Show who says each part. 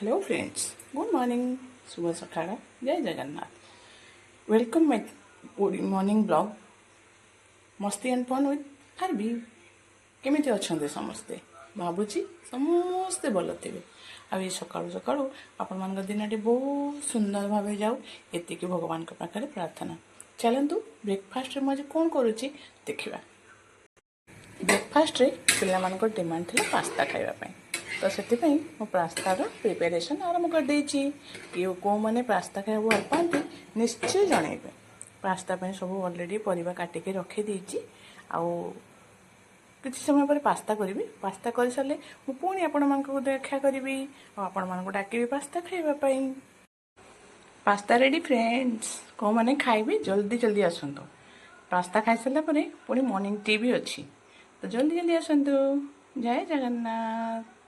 Speaker 1: Hello friends, good morning. शुभ सकाळ, जय Jagannath. Welcome my morning blog मस्ती एंड फन विथ आरबी। केमिति अछंते समस्ते? भाबुची समस्ते भल थे। आ सकाळू सकाळू आपण मान दिनटी बहुत सुंदर भाव जाऊ एतिकी भगवान पाखे प्रार्थना। चलतु ब्रेकफास्ट में आज कौन करुच्ची देखा। ब्रेकफास्ट पे डिमांड थी पास्ता खावाई, तो से मो पास्तार प्रिपेरेसन आरंभ कर देछि। कि कौ मैंने पास्ता खाया भल पाती निश्चय जनइबे। पास्ता सब अलरेडी परिवा काटिक रखी देछि। किसी समय पर पास्ता करी। पास्ता कर सारे मुझे आपण मानक देखा करी आपण मानक डाकिबी पास्ता खाइबापी। पास्ता रेडी फ्रेंड्स, कौ मैंने खाइबे जल्दी जल्दी आसतु। पास्ता खाई सारा पुणी मॉर्निंग टी भी अच्छी, तो जल्दी जल्दी आसतु। जय जगन्नाथ।